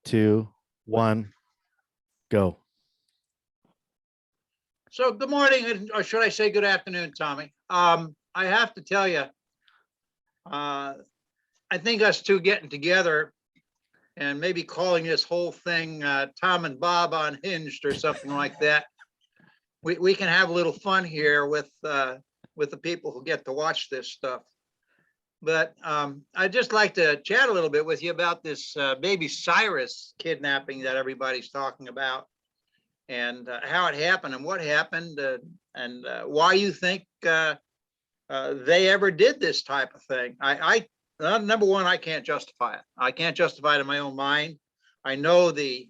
2, 1, go. So good morning, or should I say good afternoon, Tommy? I have to tell you, I think us two getting together and maybe calling this whole thing Tom and Bob Unhinged or something like that. We can have a little fun here with the people who get to watch this stuff. But I'd just like to chat a little bit with you about this baby Cyrus kidnapping that everybody's talking about, and how it happened and what happened, and why you think they ever did this type of thing. Number one, I can't justify it. I can't justify it in my own mind. I know the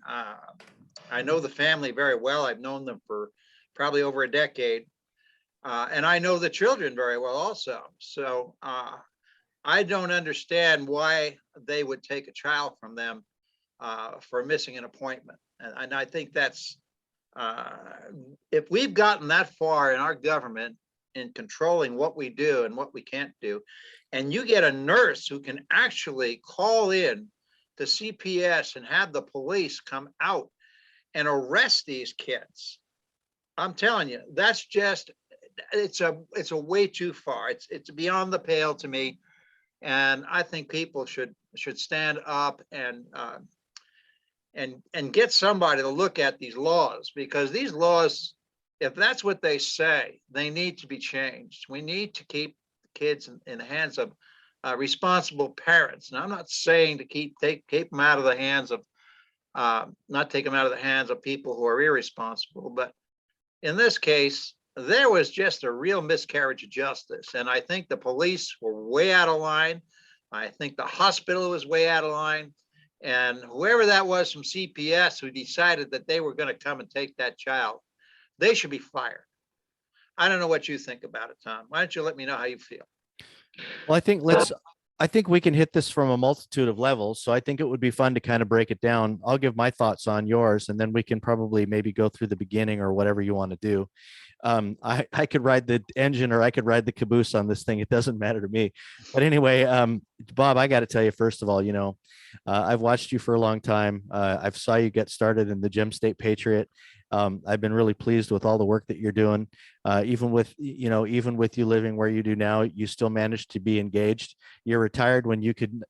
family very well. I've known them for probably over a decade, and I know the children very well also. So I don't understand why they would take a child from them for missing an appointment. And I think that's, if we've gotten that far in our government in controlling what we do and what we can't do, and you get a nurse who can actually call in to CPS and have the police come out and arrest these kids, I'm telling you, that's just, it's a way too far. It's beyond the pale to me. And I think people should stand up and get somebody to look at these laws, because these laws, if that's what they say, they need to be changed. We need to keep kids in the hands of responsible parents. And I'm not saying to keep them out of the hands of, not take them out of the hands of people who are irresponsible, but in this case, there was just a real miscarriage of justice. And I think the police were way out of line. I think the hospital was way out of line. And whoever that was from CPS who decided that they were going to come and take that child, they should be fired. I don't know what you think about it, Tom. Why don't you let me know how you feel? Well, I think we can hit this from a multitude of levels. So I think it would be fun to kind of break it down. I'll give my thoughts on yours, and then we can probably maybe go through the beginning or whatever you want to do. I could ride the engine or I could ride the caboose on this thing. It doesn't matter to me. But anyway, Bob, I got to tell you, first of all, I've watched you for a long time. I've saw you get started in the gym State Patriot. I've been really pleased with all the work that you're doing. Even with you living where you do now, you still managed to be engaged. You're retired when you could,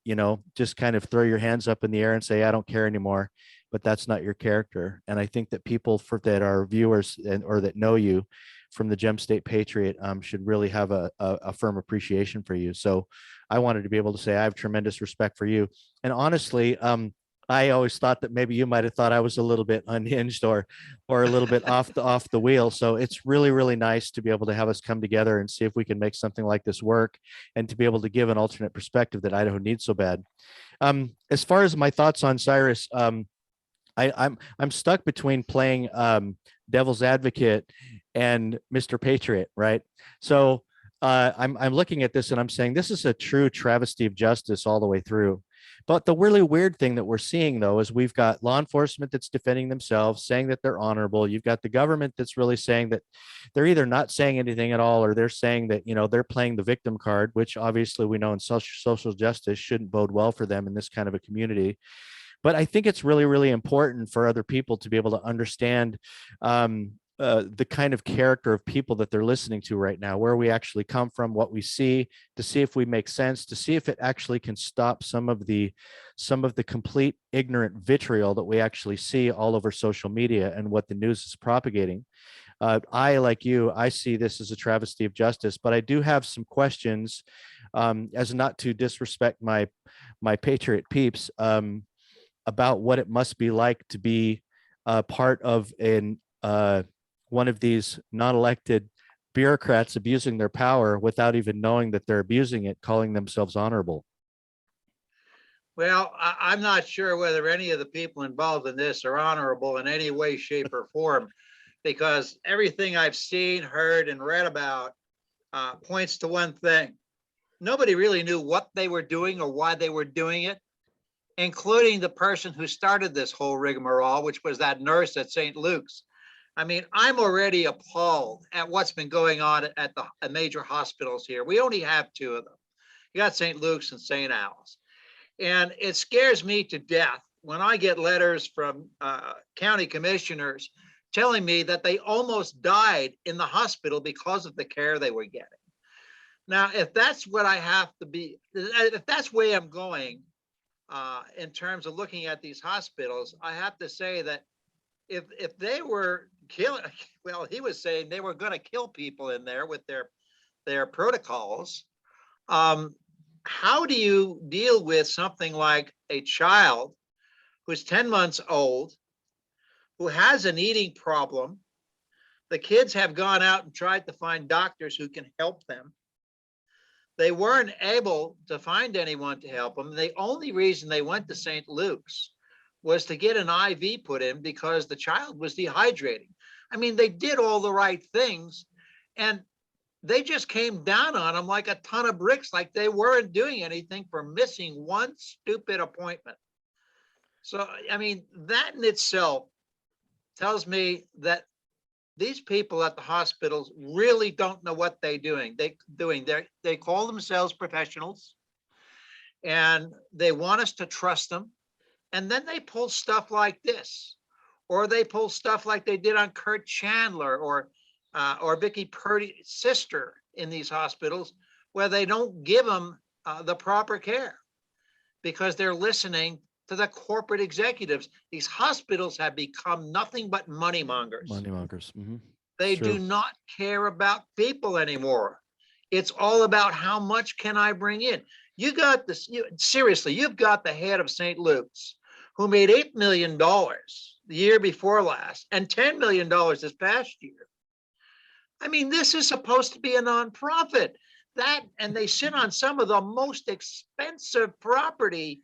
just kind of throw your hands up in the air and say, I don't care anymore. But that's not your character. And I think that people that are viewers or that know you from the Gem State Patriot should really have a firm appreciation for you. So I wanted to be able to say I have tremendous respect for you. And honestly, I always thought that maybe you might have thought I was a little bit unhinged or a little bit off the wheel. So it's really, really nice to be able to have us come together and see if we can make something like this work, and to be able to give an alternate perspective that Idaho needs so bad. As far as my thoughts on Cyrus, I'm stuck between playing devil's advocate and Mr. Patriot, right? So I'm looking at this and I'm saying this is a true travesty of justice all the way through. But the really weird thing that we're seeing, though, is we've got law enforcement that's defending themselves, saying that they're honorable. You've got the government that's really saying that they're either not saying anything at all, or they're saying that, they're playing the victim card, which obviously we know in social justice shouldn't bode well for them in this kind of a community. But I think it's really, really important for other people to be able to understand the kind of character of people that they're listening to right now, where we actually come from, what we see, to see if we make sense, to see if it actually can stop some of the complete ignorant vitriol that we actually see all over social media and what the news is propagating. Like you, I see this as a travesty of justice, but I do have some questions, as not to disrespect my Patriot peeps, about what it must be like to be part of one of these non-elected bureaucrats abusing their power without even knowing that they're abusing it, calling themselves honorable. Well, I'm not sure whether any of the people involved in this are honorable in any way, shape, or form, because everything I've seen, heard, and read about points to one thing. Nobody really knew what they were doing or why they were doing it, including the person who started this whole rigmarole, which was that nurse at St. Luke's. I mean, I'm already appalled at what's been going on at the major hospitals here. We only have two of them. You got St. Luke's and St. Al's. And it scares me to death when I get letters from county commissioners telling me that they almost died in the hospital because of the care they were getting. Now, if that's what I have to be, if that's where I'm going in terms of looking at these hospitals, I have to say that if they were killing, well, he was saying they were going to kill people in there with their protocols. How do you deal with something like a child who's 10 months old, who has an eating problem? The kids have gone out and tried to find doctors who can help them. They weren't able to find anyone to help them. The only reason they went to St. Luke's was to get an IV put in because the child was dehydrating. I mean, they did all the right things, and they just came down on them like a ton of bricks, like they weren't doing anything for missing one stupid appointment. So, I mean, that in itself tells me that these people at the hospitals really don't know what they're doing. They call themselves professionals, and they want us to trust them. And then they pull stuff like this, or they pull stuff like they did on Kurt Chandler or Vicky Purdy's sister in these hospitals, where they don't give them the proper care because they're listening to the corporate executives. These hospitals have become nothing but money mongers. Money mongers. They do not care about people anymore. It's all about how much can I bring in. You got this, seriously, you've got the head of St. Luke's who made $8 million the year before last and $10 million this past year. I mean, this is supposed to be a nonprofit. And they sit on some of the most expensive property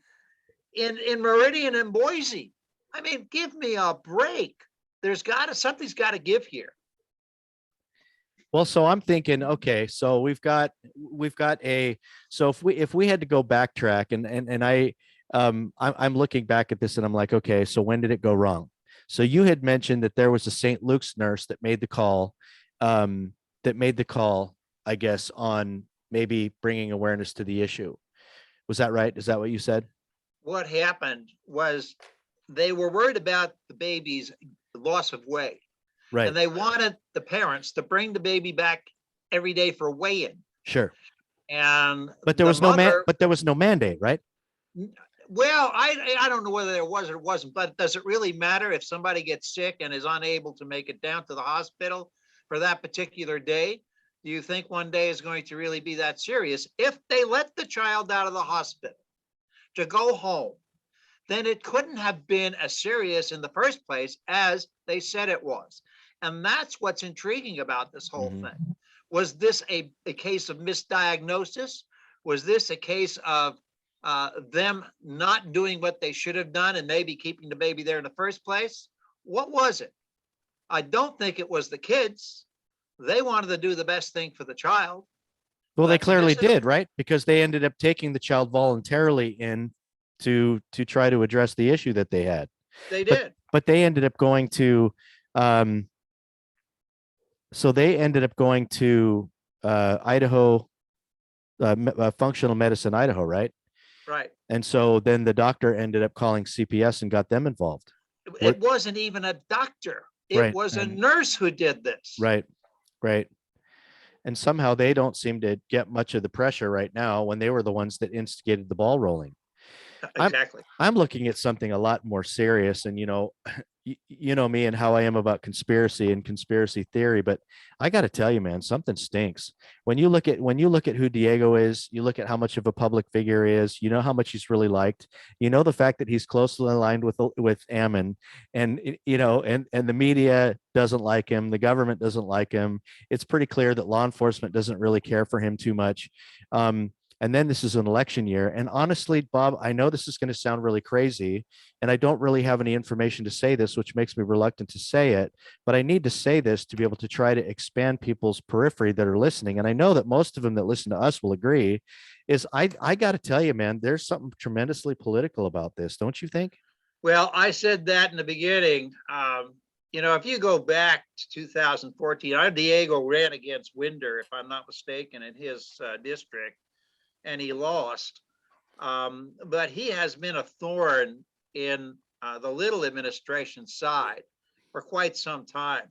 in Meridian and Boise. I mean, give me a break. Something's got to give here. Well, so I'm thinking, okay, so we've got so if we had to go backtrack I'm looking back at this and I'm like, okay, so when did it go wrong? So you had mentioned that there was a St. Luke's nurse that made the call, I guess, on maybe bringing awareness to the issue. Was that right? Is that what you said? What happened was they were worried about the baby's loss of weight. Right. And they wanted the parents to bring the baby back every day for weigh-in. Sure. But there was no mandate, right? Well, I don't know whether there was or wasn't, but does it really matter if somebody gets sick and is unable to make it down to the hospital for that particular day? Do you think one day is going to really be that serious? If they let the child out of the hospital to go home, then it couldn't have been as serious in the first place as they said it was. And that's what's intriguing about this whole thing. Was this a case of misdiagnosis? Was this a case of them not doing what they should have done and maybe keeping the baby there in the first place? What was it? I don't think it was the kids. They wanted to do the best thing for the child. Well, they clearly did, right? Because they ended up taking the child voluntarily in to try to address the issue that they had. They did. But they ended up going to Idaho Functional Medicine Idaho, right? Right. And so then the doctor ended up calling CPS and got them involved. It wasn't even a doctor. It was a nurse who did this. Right. And somehow they don't seem to get much of the pressure right now when they were the ones that instigated the ball rolling. Exactly. I'm looking at something a lot more serious, and you know me and how I am about conspiracy and conspiracy theory, but I got to tell you, man, something stinks. When you look at who Diego is, you look at how much of a public figure he is, you know how much he's really liked, you know the fact that he's closely aligned with Ammon, and and the media doesn't like him, the government doesn't like him. It's pretty clear that law enforcement doesn't really care for him too much. And then this is an election year. And honestly, Bob, I know this is going to sound really crazy, and I don't really have any information to say this, which makes me reluctant to say it, but I need to say this to be able to try to expand people's periphery that are listening. And I know that most of them that listen to us will agree, is I got to tell you, man, there's something tremendously political about this. Don't you think? Well, I said that in the beginning. If you go back to 2014, Diego ran against Winder, if I'm not mistaken, in his district, and he lost. But he has been a thorn in the Little administration side for quite some time.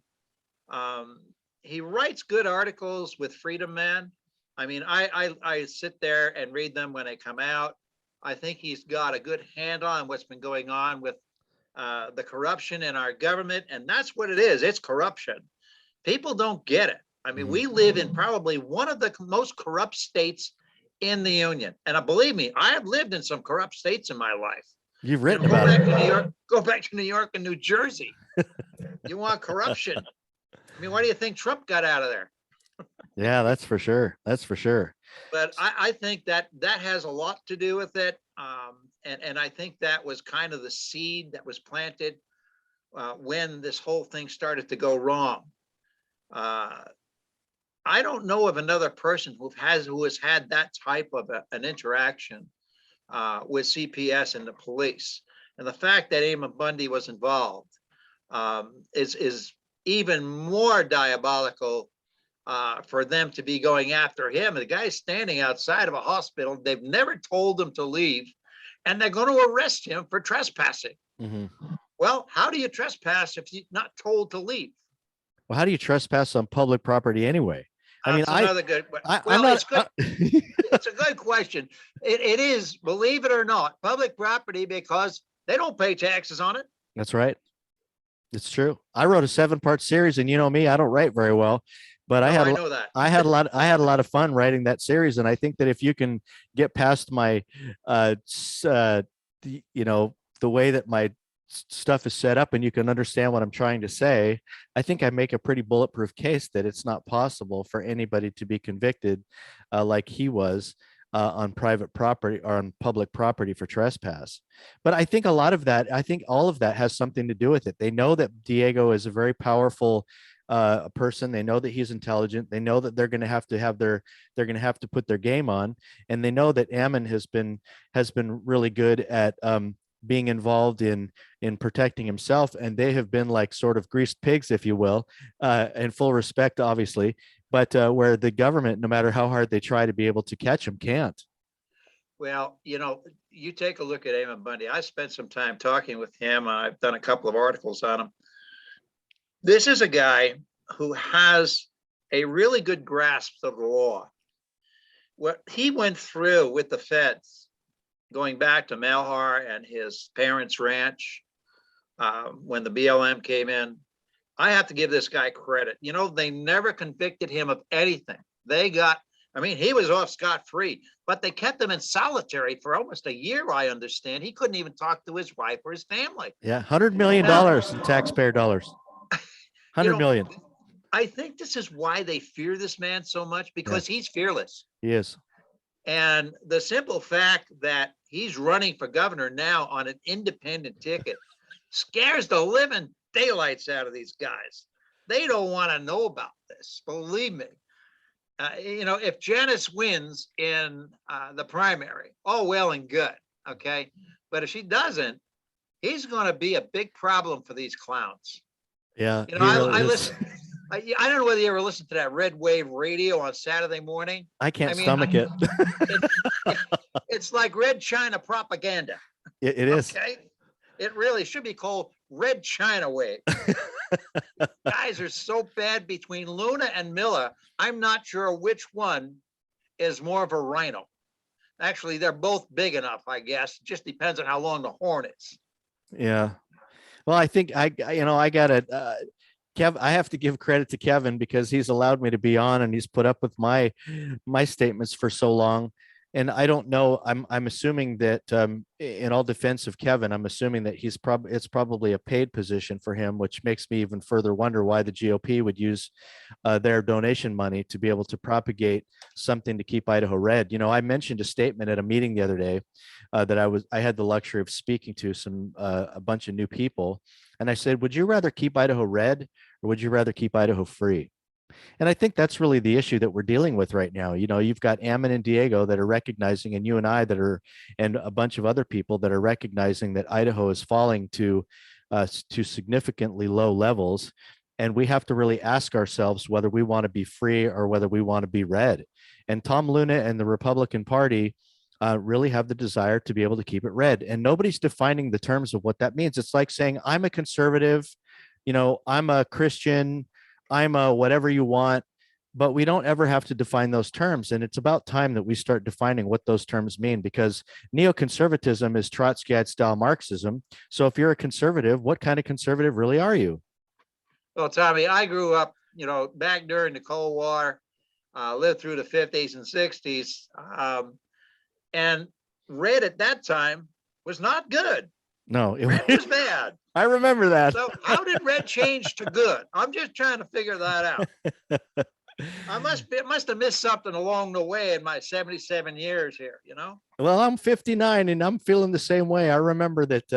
He writes good articles with Freedom Man. I mean, I sit there and read them when they come out. I think he's got a good handle on what's been going on with the corruption in our government, and that's what it is. It's corruption. People don't get it. I mean, we live in probably one of the most corrupt states in the union. And believe me, I have lived in some corrupt states in my life. You've written go about back it. to New York, go back to New York and New Jersey. You want corruption? I mean, why do you think Trump got out of there? Yeah, that's for sure. That's for sure. But I think that has a lot to do with it. And I think that was kind of the seed that was planted when this whole thing started to go wrong. I don't know of another person who has had that type of an interaction with CPS and the police. And the fact that Eamon Bundy was involved is even more diabolical for them to be going after him. The guy's standing outside of a hospital. They've never told him to leave, and they're going to arrest him for trespassing. Well, how do you trespass if you're not told to leave? Well, how do you trespass on public property anyway? I mean, another good. It's good. It's a good question. It is, believe it or not, public property because they don't pay taxes on it. That's right. It's true. I wrote a 7-part series, and you know me, I don't write very well, but I had a lot of fun writing that series. And I think that if you can get past my, the way that my stuff is set up and you can understand what I'm trying to say, I think I make a pretty bulletproof case that it's not possible for anybody to be convicted like he was on private property or on public property for trespass. But I think all of that has something to do with it. They know that Diego is a very powerful person. They know that he's intelligent. They know that they're going to have to put their game on, and they know that Ammon has been really good at being involved in protecting himself, and they have been like sort of greased pigs, if you will, in full respect, obviously, but where the government, no matter how hard they try to be able to catch him, can't. Well, you take a look at Eamon Bundy. I spent some time talking with him. I've done a couple of articles on him. This is a guy who has a really good grasp of the law. What he went through with the feds, going back to Malhar and his parents' ranch, when the BLM came in, I have to give this guy credit. They never convicted him of anything. He was off scot-free, but they kept him in solitary for almost a year, I understand. He couldn't even talk to his wife or his family. Yeah, $100 million in taxpayer dollars. 100 million. I think this is why they fear this man so much, because he's fearless. He is. And the simple fact that he's running for governor now on an independent ticket scares the living daylights out of these guys. They don't want to know about this, believe me. If Janice wins in the primary, all well and good, okay? But if she doesn't, he's going to be a big problem for these clowns. Yeah. I listen. I don't know whether you ever listened to that Red Wave radio on Saturday morning. I can't stomach it. It's like Red China propaganda. It is. Okay? It really should be called Red China Wave. Guys are so bad between Luna and Miller. I'm not sure which one is more of a rhino. Actually, they're both big enough, I guess. It just depends on how long the horn is. Yeah. Well, I think I gotta, Kev, I have to give credit to Kevin because he's allowed me to be on and he's put up with my statements for so long. And I don't know, I'm assuming that in all defense of Kevin, I'm assuming that it's probably a paid position for him, which makes me even further wonder why the GOP would use their donation money to be able to propagate something to keep Idaho red. I mentioned a statement at a meeting the other day that I had the luxury of speaking to a bunch of new people. And I said, would you rather keep Idaho red or would you rather keep Idaho free? And I think that's really the issue that we're dealing with right now. You've got Ammon and Diego that are recognizing, and you and I and a bunch of other people that are recognizing that Idaho is falling to significantly low levels. And we have to really ask ourselves whether we want to be free or whether we want to be red. And Tom Luna and the Republican Party really have the desire to be able to keep it red. And nobody's defining the terms of what that means. It's like saying, I'm a conservative, I'm a Christian, I'm a whatever you want, but we don't ever have to define those terms. And it's about time that we start defining what those terms mean, because neoconservatism is Trotskyite style Marxism. So if you're a conservative, what kind of conservative really are you? Well, Tommy, I grew up, back during the Cold War, lived through the 50s and 60s. And red at that time was not good. No, Red was bad. I remember that. So how did red change to good? I'm just trying to figure that out. I must have missed something along the way in my 77 years here, Well, I'm 59 and I'm feeling the same way. I remember that,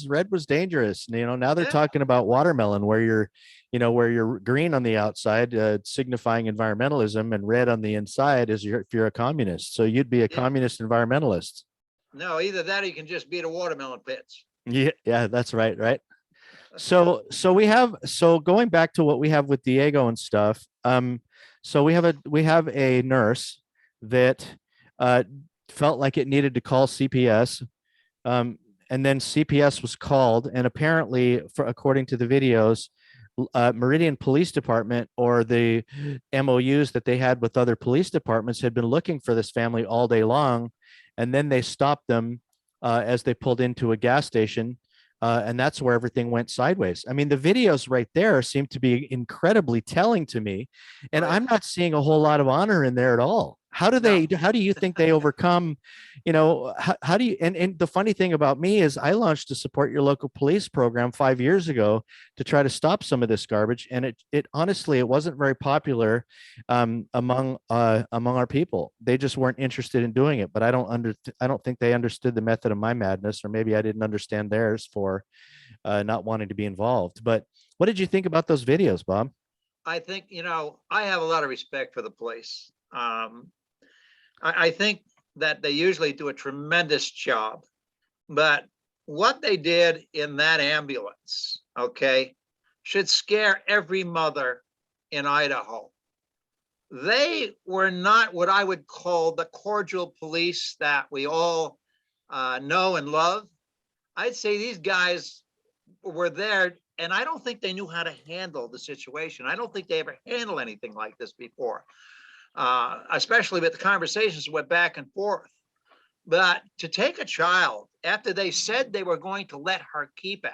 red was dangerous. Now they're talking about watermelon, where you're green on the outside, signifying environmentalism, and red on the inside is if you're a communist. So you'd be a communist environmentalist. No, either that or you can just be the watermelon pits. Yeah, that's right. Right. So going back to what we have with Diego and stuff. So we have a nurse that felt like it needed to call CPS. And then CPS was called, and apparently, according to the videos, Meridian Police Department, or the MOUs that they had with other police departments, had been looking for this family all day long, and then they stopped them as they pulled into a gas station. And that's where everything went sideways. I mean, the videos right there seem to be incredibly telling to me, and I'm not seeing a whole lot of honor in there at all. How do you think they overcome, how do you, and the funny thing about me is I launched a Support Your Local Police program 5 years ago to try to stop some of this garbage. And it honestly, it wasn't very popular among our people. They just weren't interested in doing it, but I don't think they understood the method of my madness, or maybe I didn't understand theirs for not wanting to be involved. But what did you think about those videos, Bob? I think, I have a lot of respect for the police. I think that they usually do a tremendous job, but what they did in that ambulance, should scare every mother in Idaho. They were not what I would call the cordial police that we all know and love. I'd say these guys were there, and I don't think they knew how to handle the situation. I don't think they ever handled anything like this before. Especially with the conversations that went back and forth. But to take a child, after they said they were going to let her keep it,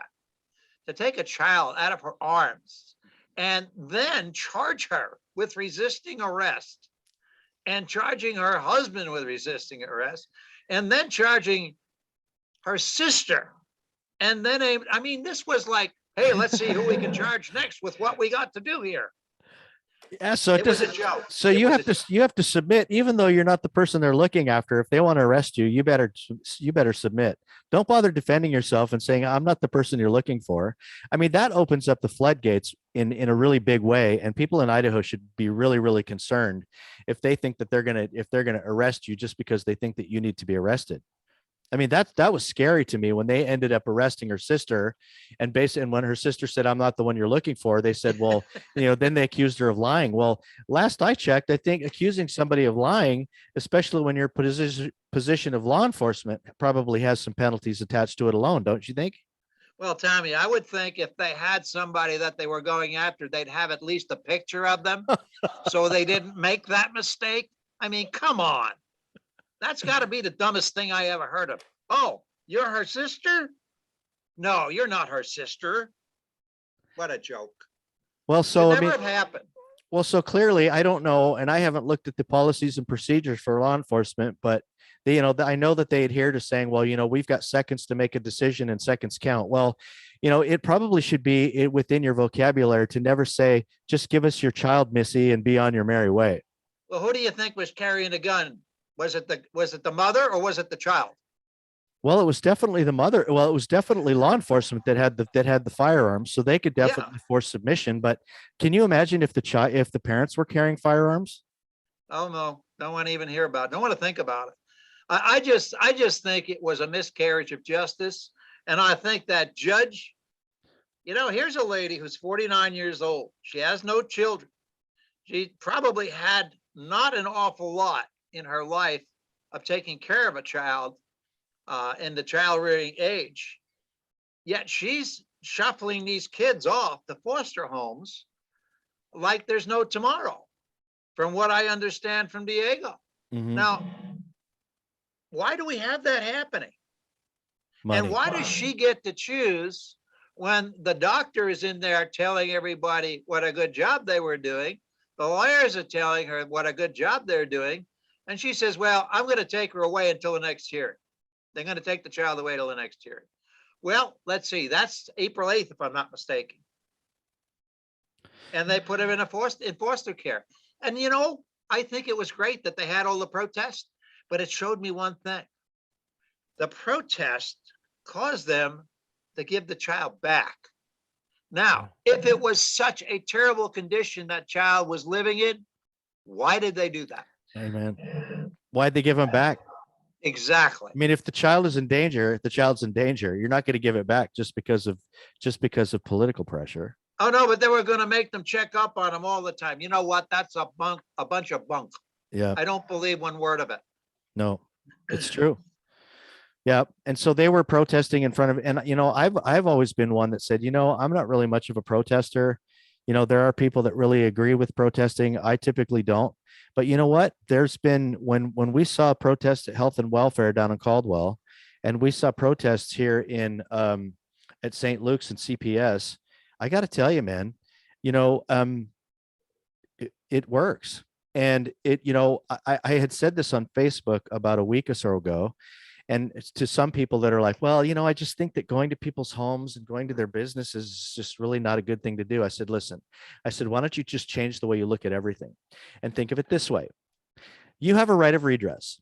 to take a child out of her arms and then charge her with resisting arrest, and charging her husband with resisting arrest, and then charging her sister. And then, this was like, hey, let's see who we can charge next with what we got to do here. Yeah, so it was a joke. So you have to submit, even though you're not the person they're looking after. If they want to arrest you, you better submit. Don't bother defending yourself and saying, I'm not the person you're looking for. I mean, that opens up the floodgates in a really big way, and people in Idaho should be really, really concerned if they think that they're gonna arrest you just because they think that you need to be arrested. I mean, that was scary to me when they ended up arresting her sister, and when her sister said, I'm not the one you're looking for, they said, well, then they accused her of lying. Well, last I checked, I think accusing somebody of lying, especially when you're position of law enforcement, probably has some penalties attached to it alone. Don't you think? Well, Tommy, I would think if they had somebody that they were going after, they'd have at least a picture of them so they didn't make that mistake. I mean, come on. That's got to be the dumbest thing I ever heard of. Oh, you're her sister? No, you're not her sister. What a joke. Well, so it never happened. Well, so clearly, I don't know, and I haven't looked at the policies and procedures for law enforcement, but I know that they adhere to saying, well, we've got seconds to make a decision and seconds count. Well, it probably should be within your vocabulary to never say, just give us your child, Missy, and be on your merry way. Well, who do you think was carrying a gun? Was it the mother or was it the child? Well, it was definitely the mother. Well, it was definitely law enforcement that had the firearms, so they could definitely force submission. But can you imagine if the parents were carrying firearms? Oh no, don't want to even hear about it. Don't want to think about it. I just think it was a miscarriage of justice, and I think that judge, here's a lady who's 49 years old. She has no children. She probably had not an awful lot in her life of taking care of a child in the child rearing age. Yet she's shuffling these kids off to foster homes like there's no tomorrow, from what I understand from Diego. Mhm. Now, why do we have that happening? And Money. why does she get to choose when the doctor is in there telling everybody what a good job they were doing? The lawyers are telling her what a good job they're doing. And she says, well, I'm going to take her away until the next hearing. They're going to take the child away till the next hearing. Well, let's see. That's April 8th, if I'm not mistaken. And they put him in foster care. And, you know, I think it was great that they had all the protests, but it showed me one thing. The protest caused them to give the child back. Now, if it was such a terrible condition that child was living in, why did they do that? Amen. Why'd they give him back? Exactly. I mean, if the child is in danger, the child's in danger. You're not going to give it back just because of political pressure. Oh no, but they were going to make them check up on them all the time. You know what? That's a bunch of bunk. Yeah. I don't believe one word of it. No, it's true. Yeah. And so they were protesting in front of, and you know, I've always been one that said, you know, I'm not really much of a protester. You know, there are people that really agree with protesting. I typically don't. But you know what? There's been when we saw protests at Health and Welfare down in Caldwell, and we saw protests here in at St. Luke's and CPS. I got to tell you, man, you know, it works. And it, you know, I had said this on Facebook about a week or so ago. And it's to some people that are like, well, you know, I just think that going to people's homes and going to their businesses is just really not a good thing to do. I said, listen, I said, why don't you just change the way you look at everything and think of it this way? You have a right of redress.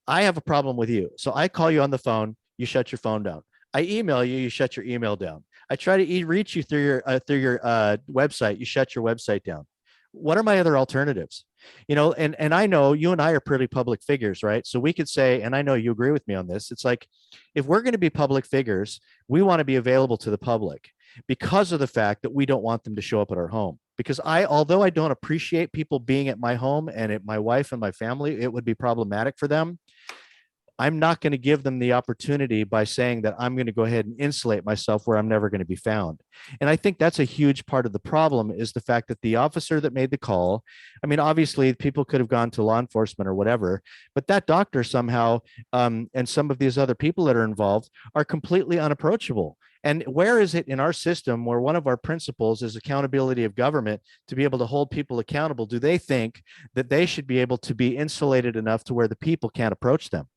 I have a problem with you. So I call you on the phone, you shut your phone down. I email you, you shut your email down. I try to reach you through your website, you shut your website down. What are my other alternatives? You know, and I know you and I are pretty public figures, right? So we could say, and I know you agree with me on this, it's like, if we're going to be public figures, we want to be available to the public because of the fact that we don't want them to show up at our home. Because although I don't appreciate people being at my home and at my wife and my family, it would be problematic for them. I'm not going to give them the opportunity by saying that I'm going to go ahead and insulate myself where I'm never going to be found. And I think that's a huge part of the problem, is the fact that the officer that made the call, I mean, obviously people could have gone to law enforcement or whatever, but that doctor somehow, and some of these other people that are involved are completely unapproachable. And where is it in our system where one of our principles is accountability of government to be able to hold people accountable? Do they think that they should be able to be insulated enough to where the people can't approach them?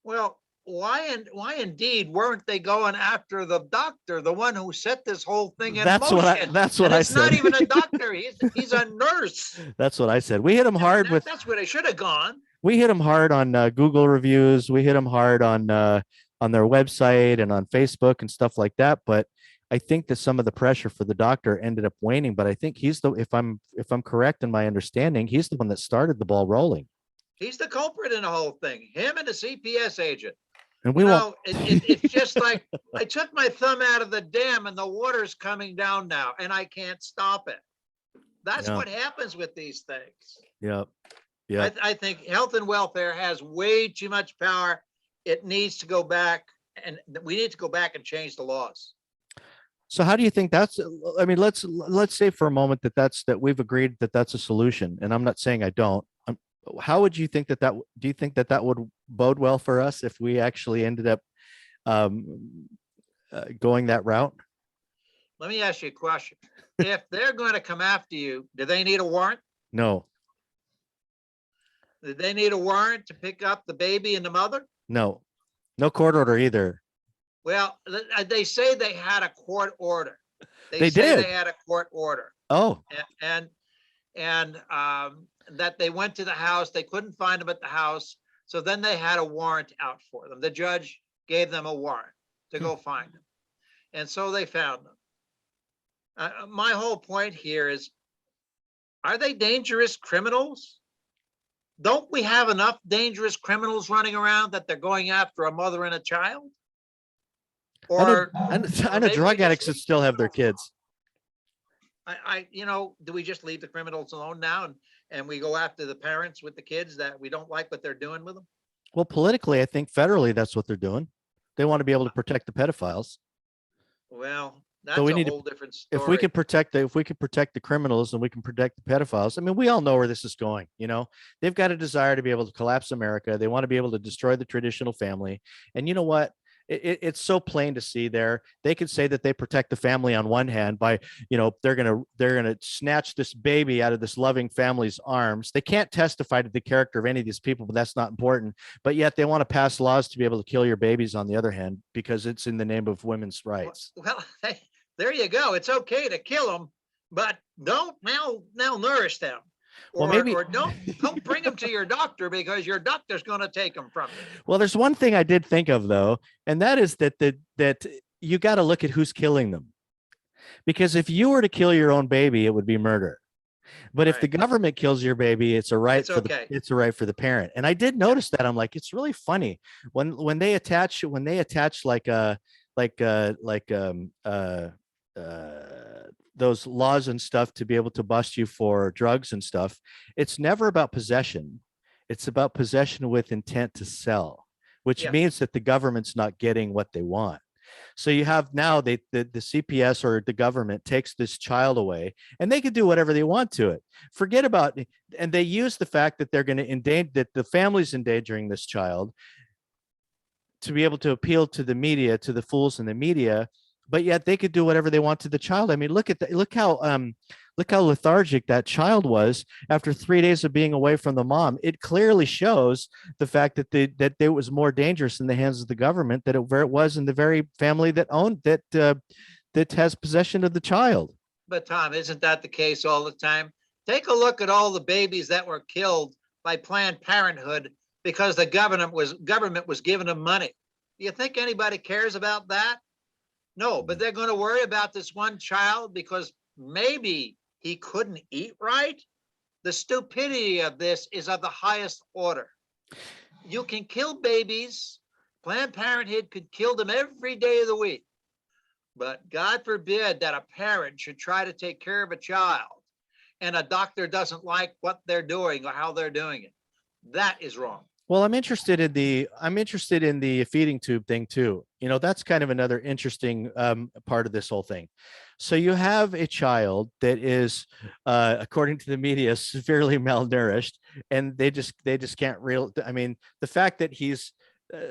Well, why indeed weren't they going after the doctor, the one who set this whole thing in motion? That's what I It's said. not even a doctor. He's a nurse. That's what I said. We hit him hard with. That's where they should have gone. We hit them hard on Google reviews. We hit them hard on their website and on Facebook and stuff like that. But I think that some of the pressure for the doctor ended up waning. But I think he's if I'm correct in my understanding, he's the one that started the ball rolling. He's the culprit in the whole thing. Him and the CPS agent. And we won't. It's just like I took my thumb out of the dam and the water's coming down now, and I can't stop it. That's what happens with these things. Yeah. Yeah. I think Health and Welfare has way too much power. It needs to go back, and we need to go back and change the laws. So how do you think that's, I mean, let's say for a moment that we've agreed that that's a solution. And I'm not saying I don't. How would you think do you think that would bode well for us if we actually ended up going that route? Let me ask you a question. If they're going to come after you, do they need a warrant? No. Do they need a warrant to pick up the baby and the mother? No. No court order either. Well, they say they had a court order. They did. They had a court order. Oh. And that they went to the house. They couldn't find them at the house. So then they had a warrant out for them. The judge gave them a warrant to go find them. And so they found them. My whole point here is, are they dangerous criminals? Don't we have enough dangerous criminals running around that they're going after a mother and a child? Or I know drug addicts that still have their kids. Do we just leave the criminals alone now and we go after the parents with the kids that we don't like what they're doing with them? Well, politically, I think federally, that's what they're doing. They want to be able to protect the pedophiles. Well, So that's we a need to, whole different if we story. can protect if we can protect the criminals and we can protect the pedophiles. I mean, we all know where this is going. They've got a desire to be able to collapse America. They want to be able to destroy the traditional family. And you know what? It's so plain to see there. They could say that they protect the family on one hand by, they're gonna snatch this baby out of this loving family's arms. They can't testify to the character of any of these people, but that's not important. But yet they want to pass laws to be able to kill your babies on the other hand, because it's in the name of women's rights. Well, hey, there you go. It's okay to kill them, but don't malnourish them, Well, or maybe. don't bring them to your doctor because your doctor's going to take them from you. Well, there's one thing I did think of though, and that is that you got to look at who's killing them. Because if you were to kill your own baby, it would be murder. But if the Right. government kills your baby, it's a right It's for the okay. it's a right for the parent. And I did notice that. I'm like, it's really funny when they attach those laws and stuff to be able to bust you for drugs and stuff. It's never about possession. It's about possession with intent to sell, which Yeah. means that the government's not getting what they want. So you have now the CPS or the government takes this child away and they can do whatever they want to it. Forget about, and they use the fact that they're going to endanger, that the family's endangering this child to be able to appeal to the media, to the fools in the media, but yet they could do whatever they want to the child. I mean, look how lethargic that child was after 3 days of being away from the mom. It clearly shows the fact that it was more dangerous in the hands of the government than it was in the very family that owned that has possession of the child. But Tom, isn't that the case all the time? Take a look at all the babies that were killed by Planned Parenthood because the government was giving them money. Do you think anybody cares about that? No, but they're going to worry about this one child because maybe he couldn't eat right. The stupidity of this is of the highest order. You can kill babies. Planned Parenthood could kill them every day of the week. But God forbid that a parent should try to take care of a child and a doctor doesn't like what they're doing or how they're doing it. That is wrong. Well, I'm interested in the feeding tube thing too. That's kind of another interesting part of this whole thing. So you have a child that is, according to the media, severely malnourished, and they just can't I mean, the fact that he's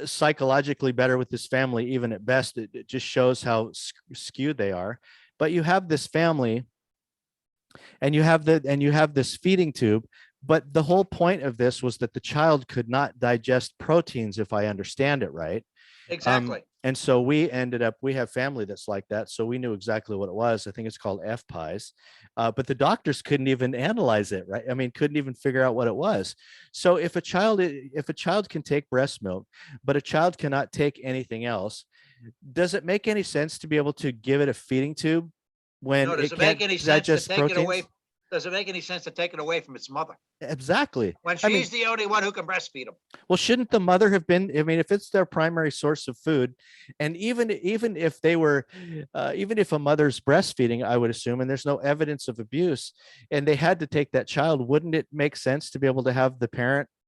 psychologically better with his family, even at best, it just shows how skewed they are. But you have this family, and you have this feeding tube. But the whole point of this was that the child could not digest proteins, if I understand it right. Exactly. And so we have family that's like that. So we knew exactly what it was. I think it's called FPIES. But the doctors couldn't even analyze it, right? I mean, couldn't even figure out what it was. So if a child can take breast milk, but a child cannot take anything else, does it make any sense to be able to give it a feeding tube when No, does it it make can't any sense to digest take it proteins? away? Does it make any sense to take it away from its mother Exactly. when I mean, she's the only one who can breastfeed them? well, shouldn't the mother have been? I mean, if it's their primary source of food, and even if they were, even if a mother's breastfeeding, I would assume, and there's no evidence of abuse, and they had to take that child, wouldn't it make sense to be able to have the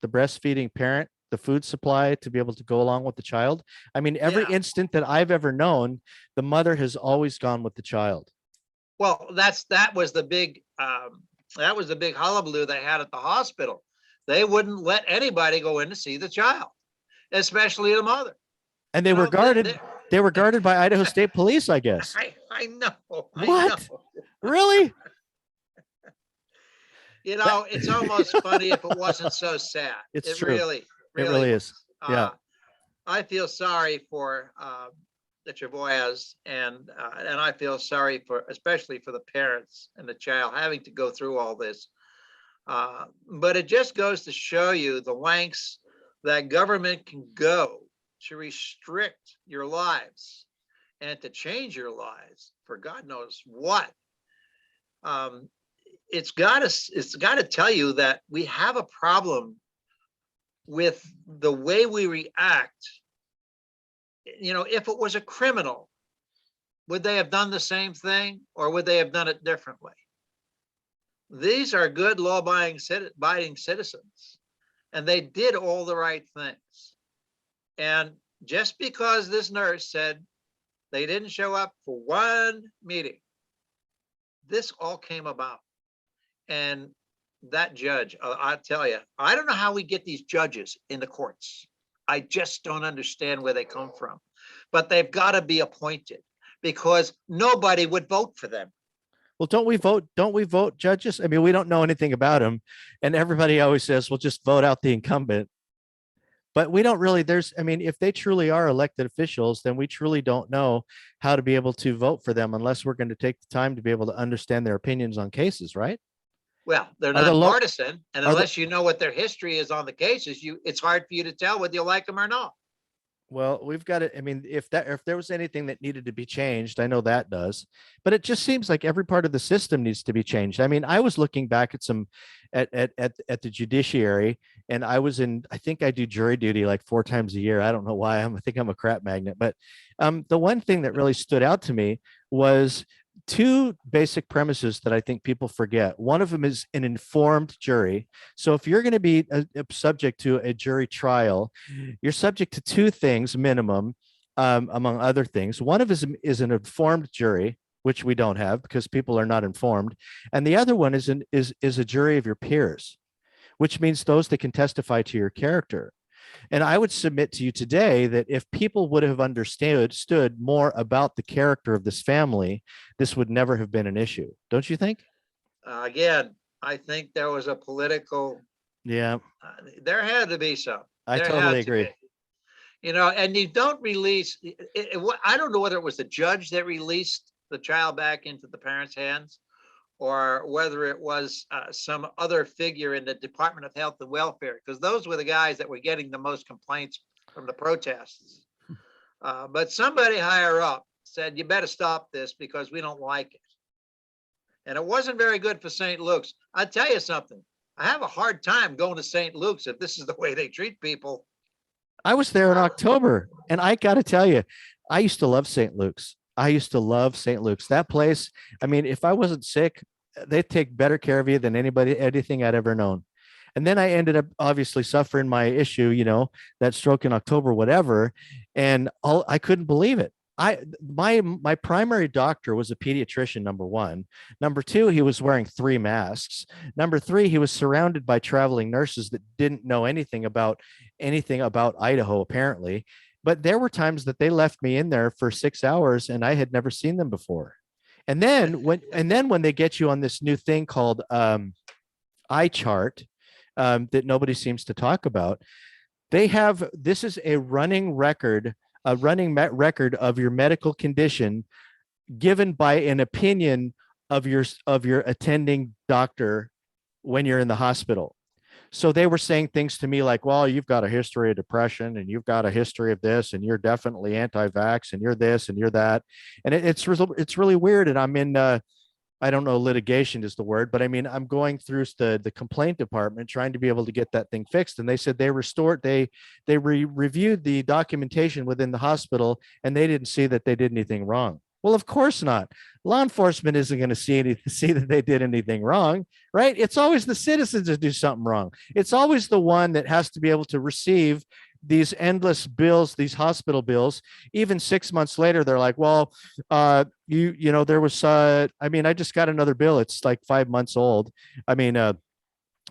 breastfeeding parent, the food supply to be able to go along with the child? I mean, every Yeah. instant that I've ever known, the mother has always gone with the child. Well, that was the big hullabaloo they had at the hospital. They wouldn't let anybody go in to see the child, especially the mother. And they were guarded. They were guarded by Idaho State Police, I guess. I know. What? Really? It's almost funny if it wasn't so sad. It's It true. really, It really is. Yeah. I feel sorry for the Travoyas, and I feel sorry especially for the parents and the child having to go through all this. But it just goes to show you the lengths that government can go to restrict your lives and to change your lives for God knows what. It's got to tell you that we have a problem with the way we react. If it was a criminal, would they have done the same thing or would they have done it differently? These are good law-abiding citizens. and they did all the right things. And just because this nurse said they didn't show up for one meeting, this all came about. And that judge, I tell you, I don't know how we get these judges in the courts. I just don't understand where they come from. But they've got to be appointed because nobody would vote for them. Well, don't we vote? Don't we vote judges? I mean, we don't know anything about them. And everybody always says, well, just vote out the incumbent. But we don't really, I mean, if they truly are elected officials, then we truly don't know how to be able to vote for them unless we're going to take the time to be able to understand their opinions on cases, right? Well, they're Are the lo- nonpartisan, and are the- unless you know what their history is on the cases, it's hard for you to tell whether you like them or not. Well, we've got it. I mean, if there was anything that needed to be changed, I know that does, but it just seems like every part of the system needs to be changed. I mean, I was looking back at at the judiciary, and I think I do jury duty like 4 times a year. I don't know why. I think I'm a crap magnet, but the one thing that really stood out to me was 2 basic premises that I think people forget. One of them is an informed jury. So if you're going to be subject to a jury trial, you're subject to 2 things minimum, among other things. One of is an informed jury, which we don't have because people are not informed, and the other one is a jury of your peers, which means those that can testify to your character. And I would submit to you today that if people would have understood more about the character of this family, this would never have been an issue. Don't you think? Again, I think there was a political, Yeah, there had to be some. I There totally had to agree. be. And you don't release, I don't know whether it was the judge that released the child back into the parents' hands, or whether it was some other figure in the Department of Health and Welfare, because those were the guys that were getting the most complaints from the protests. But somebody higher up said, you better stop this because we don't like it. And it wasn't very good for St. Luke's. I tell you something, I have a hard time going to St. Luke's if this is the way they treat people. I was there in October, and I got to tell you, I used to love St. Luke's. I used to love St. Luke's. That place, I mean, if I wasn't sick, they take better care of you than anything I'd ever known. And then I ended up obviously suffering my issue, that stroke in October, whatever. And I couldn't believe it. My primary doctor was a pediatrician, number 1. Number 2, he was wearing 3 masks. Number 3, he was surrounded by traveling nurses that didn't know anything about Idaho, apparently. But there were times that they left me in there for 6 hours and I had never seen them before. And then when they get you on this new thing called eye chart, that nobody seems to talk about, this is a running record of your medical condition given by an opinion of your attending doctor when you're in the hospital. So they were saying things to me like, well, you've got a history of depression and you've got a history of this, and you're definitely anti-vax and you're this and you're that. And it's really weird. And I'm in, I don't know, litigation is the word, but I mean, I'm going through the complaint department trying to be able to get that thing fixed. And they said they reviewed the documentation within the hospital and they didn't see that they did anything wrong. Well, of course not. Law enforcement isn't going to see that they did anything wrong, right? It's always the citizens that do something wrong. It's always the one that has to be able to receive these endless bills, these hospital bills. Even 6 months later, they're like, well, there was, I just got another bill. It's like 5 months old.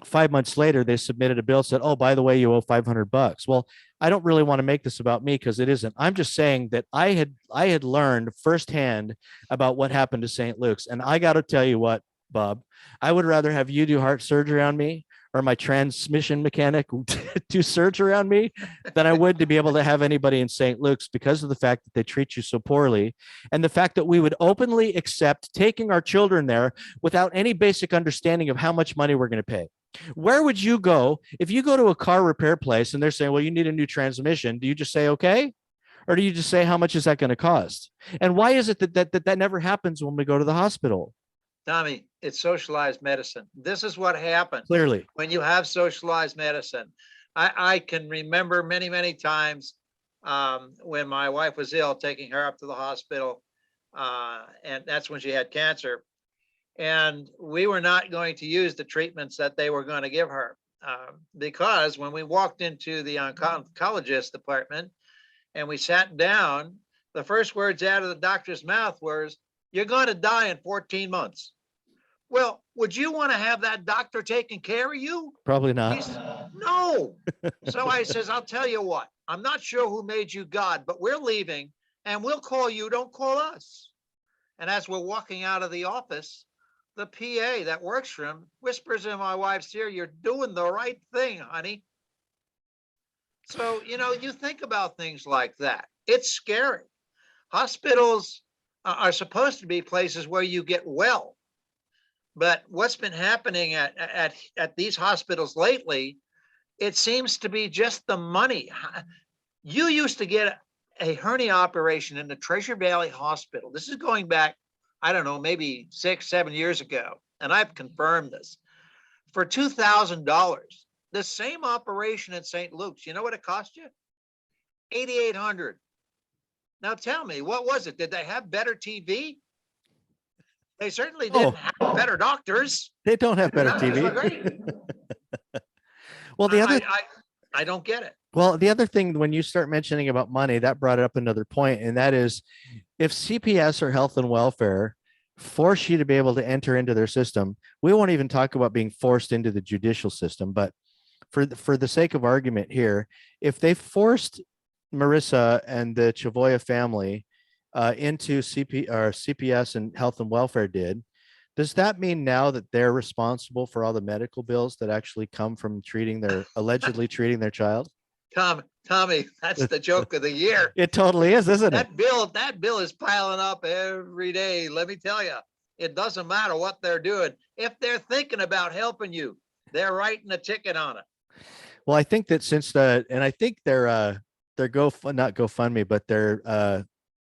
5 months later, they submitted a bill, said, oh, by the way, you owe $500. Well, I don't really want to make this about me because it isn't. I'm just saying that I had learned firsthand about what happened to St. Luke's. And I got to tell you what, Bob, I would rather have you do heart surgery on me or my transmission mechanic do surgery on me than I would to be able to have anybody in St. Luke's, because of the fact that they treat you so poorly. And the fact that we would openly accept taking our children there without any basic understanding of how much money we're going to pay. Where would you go if you go to a car repair place and they're saying, well, you need a new transmission? Do you just say, okay? Or do you just say, how much is that going to cost? And why is it that never happens when we go to the hospital? Tommy, it's socialized medicine. This is what happens Clearly, when you have socialized medicine. I can remember many, many times when my wife was ill, taking her up to the hospital. And that's when she had cancer. And we were not going to use the treatments that they were going to give her. because when we walked into the oncologist department and we sat down, the first words out of the doctor's mouth was, "You're going to die in 14 months." Well, would you want to have that doctor taking care of you? Probably not. No. So I says, I'll tell you what, I'm not sure who made you God, but we're leaving and we'll call you. Don't call us. And as we're walking out of the office, the PA that works for him whispers in my wife's ear, "You're doing the right thing, honey." So, you think about things like that. It's scary. Hospitals are supposed to be places where you get well. But what's been happening at these hospitals lately, it seems to be just the money. You used to get a hernia operation in the Treasure Valley Hospital. This is going back, I don't know, maybe 6, 7 years ago. And I've confirmed this. For $2,000, the same operation at St. Luke's, you know what it cost you? $8,800. Now tell me, what was it? Did they have better TV? They certainly didn't have better doctors. They don't have better Doctors were TV. great. Well, the other I don't get it. Well, the other thing, when you start mentioning about money, that brought up another point, and that is if CPS or health and welfare force you to be able to enter into their system, we won't even talk about being forced into the judicial system, but for the sake of argument here, if they forced Marissa and the Chavoya family into CPS and health and welfare does that mean now that they're responsible for all the medical bills that actually come from allegedly treating their child? Tommy, that's the joke of the year. It totally is, isn't it? That bill is piling up every day. Let me tell you, it doesn't matter what they're doing. If they're thinking about helping you, they're writing a ticket on it. Well, I think that I think their not GoFundMe, but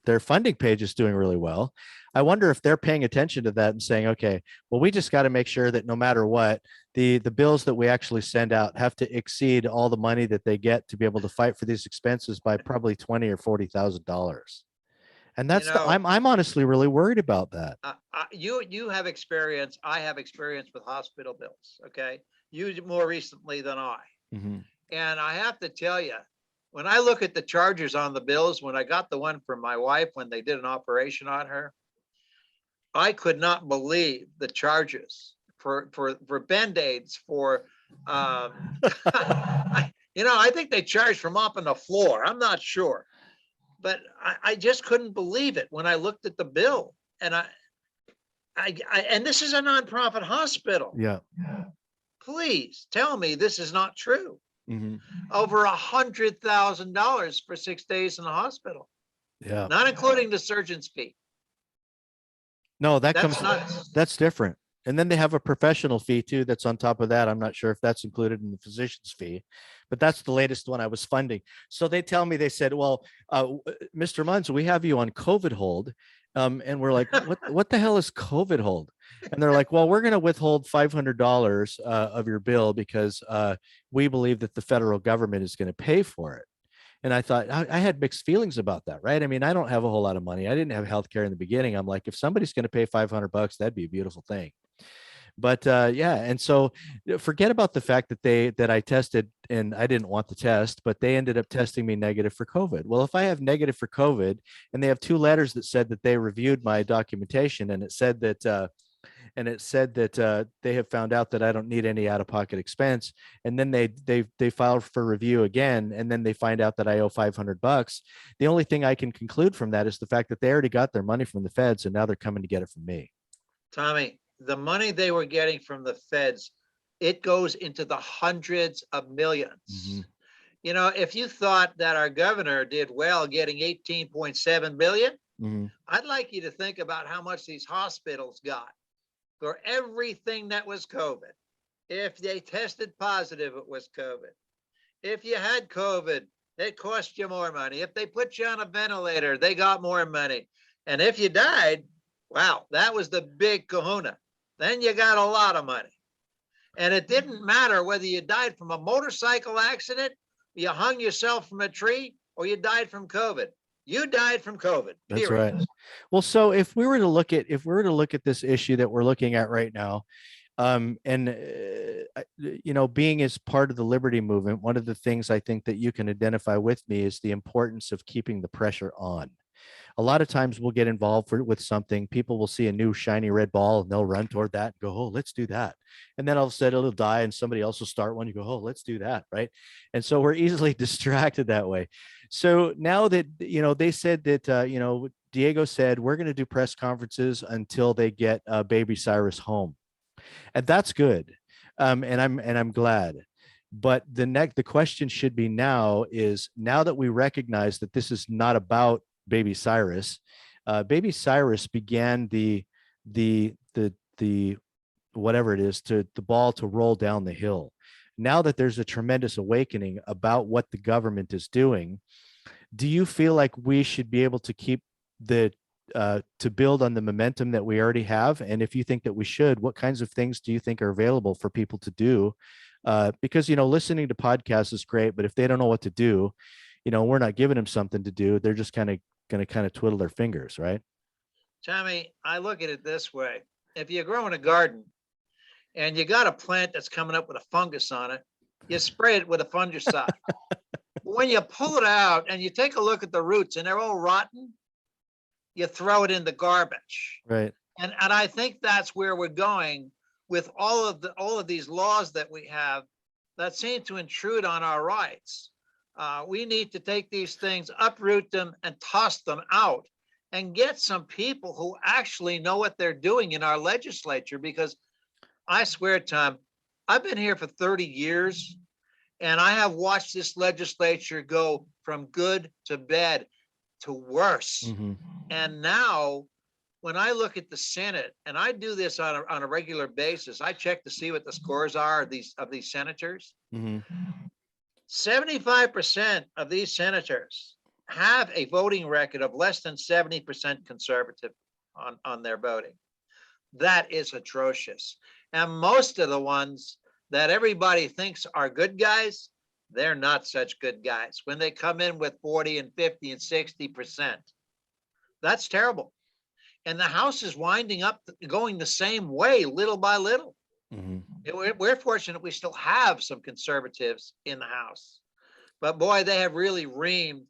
their funding page is doing really well. I wonder if they're paying attention to that and saying, okay, well, we just got to make sure that no matter what, the bills that we actually send out have to exceed all the money that they get to be able to fight for these expenses by probably $20,000 or $40,000. And that's I'm honestly really worried about that. You have experience. I have experience with hospital bills. Okay, you more recently than I. Mm-hmm. And I have to tell you, when I look at the charges on the bills, when I got the one from my wife when they did an operation on her, I could not believe the charges for Band-Aids, for I think they charged for mopping the floor. I'm not sure, but I just couldn't believe it when I looked at the bill. And and this is a nonprofit hospital. Yeah. Please tell me this is not true. Mm-hmm. Over $100,000 for 6 days in the hospital. Yeah. Not including the surgeon's fee. No, That's nuts. That's different. And then they have a professional fee too that's on top of that. I'm not sure if that's included in the physician's fee, but that's the latest one I was funding. So they said, well, Mr. Munz, we have you on COVID hold. And we're like, what the hell is COVID hold? And they're like, well, we're going to withhold $500 of your bill because we believe that the federal government is going to pay for it. And I thought I had mixed feelings about that, right? I mean, I don't have a whole lot of money. I didn't have healthcare in the beginning. I'm like, if somebody's going to pay $500, that'd be a beautiful thing. But yeah, and so forget about the fact that I tested and I didn't want the test, but they ended up testing me negative for COVID. Well, if I have negative for COVID and they have 2 letters that said that they reviewed my documentation and it said that they have found out that I don't need any out-of-pocket expense, and then they filed for review again, and then they find out that I owe $500. The only thing I can conclude from that is the fact that they already got their money from the feds, and now they're coming to get it from me. Tommy, the money they were getting from the feds, it goes into the hundreds of millions. Mm-hmm. If you thought that our governor did well getting 18.7 billion, mm-hmm. I'd like you to think about how much these hospitals got for everything that was COVID. If they tested positive, it was COVID. If you had COVID, it cost you more money. If they put you on a ventilator, they got more money. And if you died, wow, that was the big kahuna. Then you got a lot of money. And it didn't matter whether you died from a motorcycle accident, you hung yourself from a tree, or you died from COVID. You died from COVID. That's right. Well, so if we were to look at this issue that we're looking at right now, And being as part of the liberty movement, one of the things I think that you can identify with me is the importance of keeping the pressure on. A lot of times we'll get involved with something. People will see a new shiny red ball and they'll run toward that and go, oh, let's do that. And then all of a sudden it'll die and somebody else will start one. You go, oh, let's do that. Right. And so we're easily distracted that way. So now that, they said that, Diego said, we're going to do press conferences until they get baby Cyrus home. And that's good. And I'm glad. But the question should be now that we recognize that this is not about baby Cyrus. Baby Cyrus began the whatever it is to the ball to roll down the hill. Now that there's a tremendous awakening about what the government is doing, do you feel like we should be able to keep to build on the momentum that we already have? And if you think that we should, what kinds of things do you think are available for people to do? Because, listening to podcasts is great, but if they don't know what to do, we're not giving them something to do. They're just going to twiddle their fingers, right? Tommy, I look at it this way. If you grow in a garden and you got a plant that's coming up with a fungus on it, you spray it with a fungicide. When you pull it out and you take a look at the roots and they're all rotten, you throw it in the garbage. Right. And I think that's where we're going with all of these laws that we have that seem to intrude on our rights. We need to take these things, uproot them, and toss them out, and get some people who actually know what they're doing in our legislature. Because I swear, Tom, I've been here for 30 years, and I have watched this legislature go from good to bad to worse. Mm-hmm. And now, when I look at the Senate, and I do this on a regular basis, I check to see what the scores are of these senators. Mm-hmm. 75% of these senators have a voting record of less than 70% conservative on their voting. That is atrocious. And most of the ones that everybody thinks are good guys, they're not such good guys when they come in with 40 and 50 and 60%. That's terrible. And the House is winding up going the same way, little by little. Mm-hmm. We're fortunate we still have some conservatives in the House. But boy, they have really reamed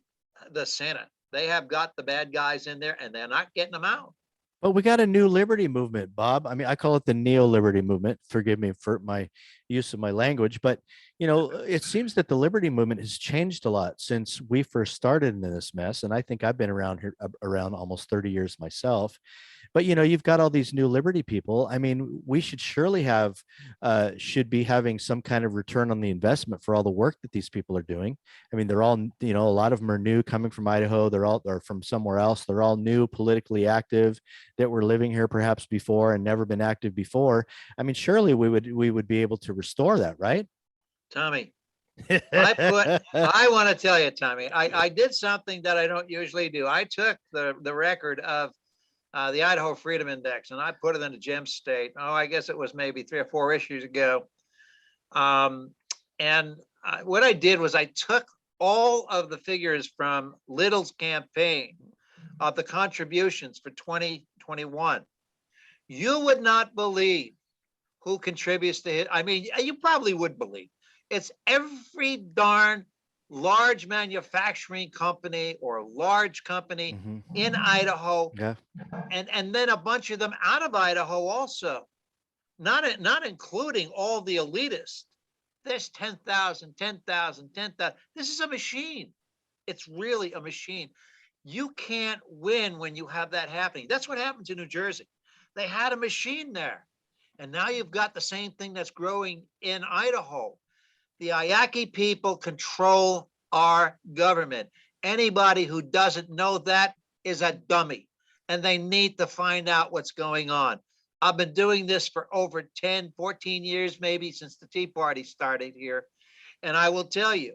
the Senate. They have got the bad guys in there and they're not getting them out. But we got a new liberty movement, Bob. I mean, I call it the neo-liberty movement. Forgive me for my use of my language, but it seems that the liberty movement has changed a lot since we first started in this mess. And I think I've been around here around almost 30 years myself. But you've got all these new liberty people. I mean, we should surely should be having some kind of return on the investment for all the work that these people are doing. I mean, they're all, a lot of them are new, coming from Idaho. They're from somewhere else. They're all new, politically active, that were living here perhaps before and never been active before. I mean, surely we would be able to restore that, right? Tommy, I want to tell you, Tommy, I did something that I don't usually do. I took the record of the Idaho Freedom Index, and I put it into Gem State. Oh, I guess it was maybe 3 or 4 issues ago. And what I did was I took all of the figures from Little's campaign of the contributions for 2021. You would not believe who contributes to it. I mean, you probably would believe. It's every darn large manufacturing company or large company mm-hmm. in Idaho, yeah, and then a bunch of them out of Idaho also, not including all the elitists. There's 10,000. This is a machine. It's really a machine. You can't win when you have that happening. That's what happened to New Jersey. They had a machine there, and now you've got the same thing that's growing in Idaho. The Ayaki people control our government. Anybody who doesn't know that is a dummy, and they need to find out what's going on. I've been doing this for over 10, 14 years, maybe since the Tea Party started here. And I will tell you,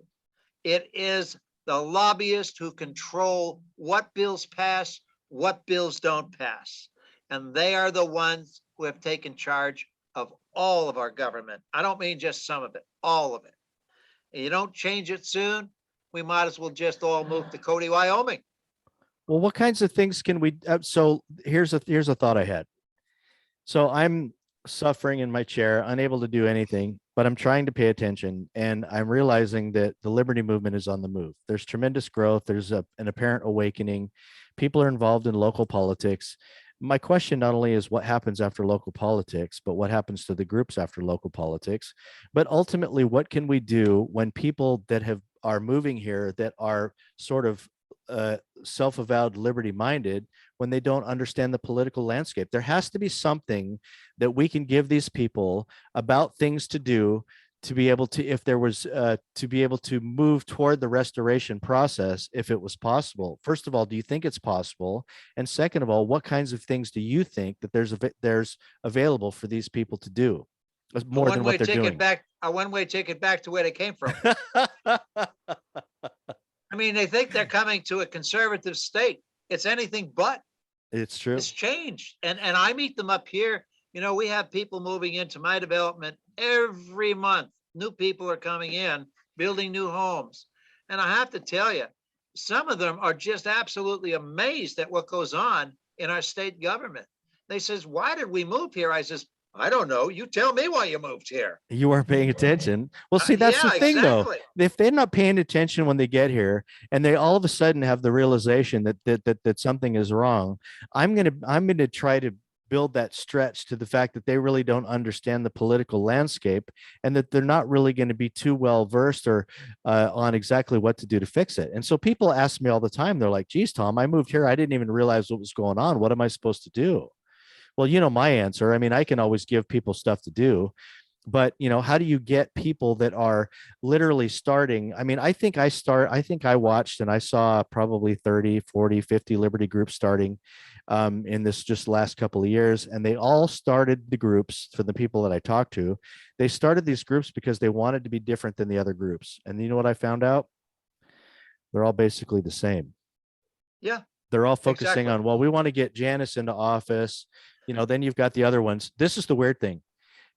it is the lobbyists who control what bills pass, what bills don't pass. And they are the ones who have taken charge of all of our government. I don't mean just some of it, all of it. And you don't change it soon, we might as well just all move to Cody, Wyoming. Well, what kinds of things can we? So here's a thought I had. So I'm suffering in my chair, unable to do anything, but I'm trying to pay attention. And I'm realizing that the liberty movement is on the move. There's tremendous growth. There's an apparent awakening. People are involved in local politics. My question not only is what happens after local politics, but what happens to the groups after local politics. But ultimately, what can we do when people that are moving here that are sort of self-avowed liberty minded, when they don't understand the political landscape? There has to be something that we can give these people about things to do to be able to, if there was to be able to move toward the restoration process, if it was possible. First of all, do you think it's possible? And second of all, what kinds of things do you think that there's available for these people to do A more than what one-way they're ticket doing? back, a one-way ticket back to where they came from. I mean, they think they're coming to a conservative state. It's anything but. It's true. It's changed. And I meet them up here. You know, we have people moving into my development every month. New people are coming in, building new homes. And I have to tell you, some of them are just absolutely amazed at what goes on in our state government. They says, why did we move here? I says, I don't know. You tell me why you moved here. You weren't paying attention. Well, see, that's the Yeah, thing, though. exactly. If they're not paying attention when they get here, and they all of a sudden have the realization that something is wrong, I'm gonna try to build that stretch to the fact that they really don't understand the political landscape, and that they're not really going to be too well versed or on exactly what to do to fix it. And so people ask me all the time. They're like, "Geez, Tom, I moved here. I didn't even realize what was going on. What am I supposed to do?" Well, you know my answer. I mean, I can always give people stuff to do, but how do you get people that are literally starting? I mean, I think I watched and I saw probably 30, 40, 50 liberty groups starting in this just last couple of years. And they all started the groups, for the people that I talked to, they started these groups because they wanted to be different than the other groups. And you know what I found out? They're all basically the same. Yeah, They're all focusing exactly. on, well, we want to get Janice into office. Then you've got the other ones. This is the weird thing.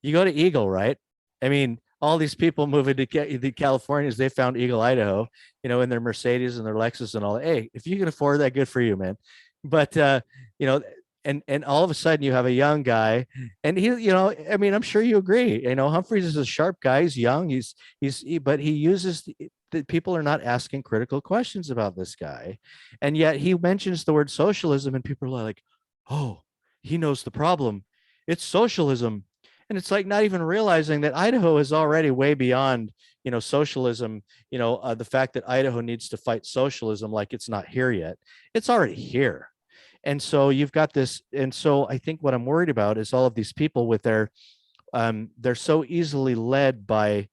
You go to Eagle, right? I mean, all these people moving to the Californians, they found Eagle, Idaho, in their Mercedes and their Lexus and all. Hey, if you can afford that, good for you, man. But you know, and all of a sudden you have a young guy, and I mean, I'm sure you agree. Humphreys is a sharp guy. He's young. But he uses the people are not asking critical questions about this guy, and yet he mentions the word socialism, and people are like, oh, he knows the problem. It's socialism. And it's like not even realizing that Idaho is already way beyond, socialism, the fact that Idaho needs to fight socialism like it's not here yet. It's already here. And so you've got this. And so I think what I'm worried about is all of these people with they're so easily led by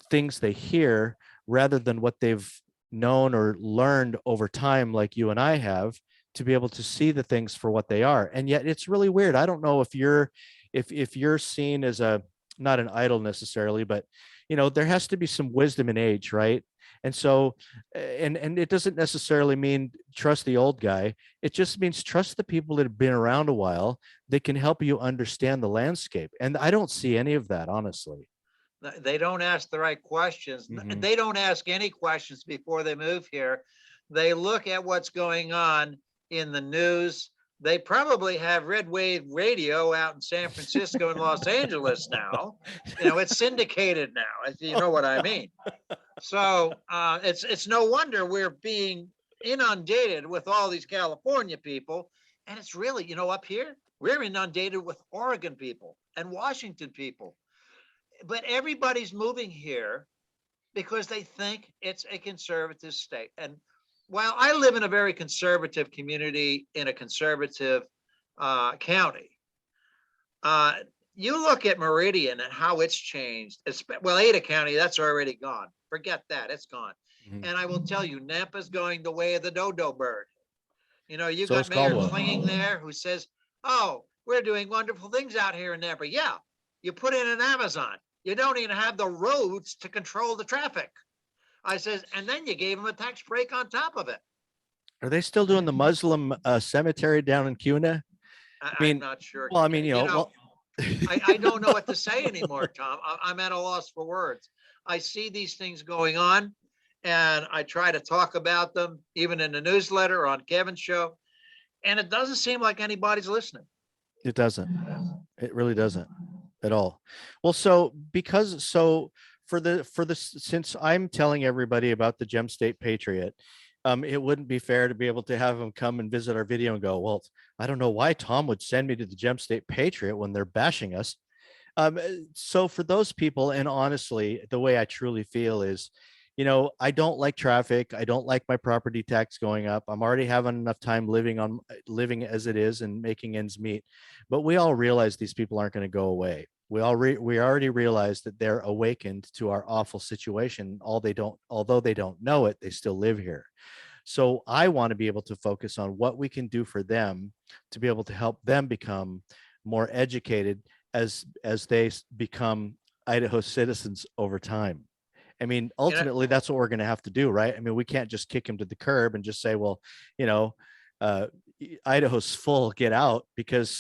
things they hear rather than what they've known or learned over time, like you and I have, to be able to see the things for what they are. And yet it's really weird. I don't know if you're seen as a, not an idol necessarily, but there has to be some wisdom in age, right? And so and it doesn't necessarily mean trust the old guy. It just means trust the people that have been around a while that can help you understand the landscape. And I don't see any of that, honestly. They don't ask the right questions. Mhm. They don't ask any questions before they move here. They look at what's going on in the news. They probably have red wave radio out in San Francisco and Los Angeles now. It's syndicated now, if you know what I mean. So it's no wonder we're being inundated with all these California people. And it's really, up here, we're inundated with Oregon people and Washington people. But everybody's moving here because they think it's a conservative state. And while I live in a very conservative community in a conservative county, you look at Meridian and how it's changed. Well, Ada County, that's already gone. Forget that, it's gone. Mhm. And I will tell you, Nampa's going the way of the dodo bird. You So got is Mayor Caldwell. Clinging there who says, oh, we're doing wonderful things out here in Nampa. Yeah, you put in an Amazon. You don't even have the roads to control the traffic. I says, and then you gave them a tax break on top of it. Are they still doing the Muslim cemetery down in Cuna? I I'm mean, not sure. well, I mean, well, I don't know what to say anymore, Tom. I'm at a loss for words. I see these things going on and I try to talk about them, even in the newsletter or on Kevin's show. And it doesn't seem like anybody's listening. It doesn't. It really doesn't at all. Well, so since I'm telling everybody about the Gem State Patriot, it wouldn't be fair to be able to have them come and visit our video and go, well, I don't know why Tom would send me to the Gem State Patriot when they're bashing us. So for those people, and honestly, the way I truly feel is, I don't like traffic. I don't like my property tax going up. I'm already having enough time living as it is and making ends meet. But we all realize these people aren't going to go away. We already realize that they're awakened to our awful situation. Although they don't know it, they still live here. So I want to be able to focus on what we can do for them to be able to help them become more educated as they become Idaho citizens over time. I mean, ultimately, that's what we're going to have to do, right? I mean, we can't just kick them to the curb and just say, well, Idaho's full, get out, because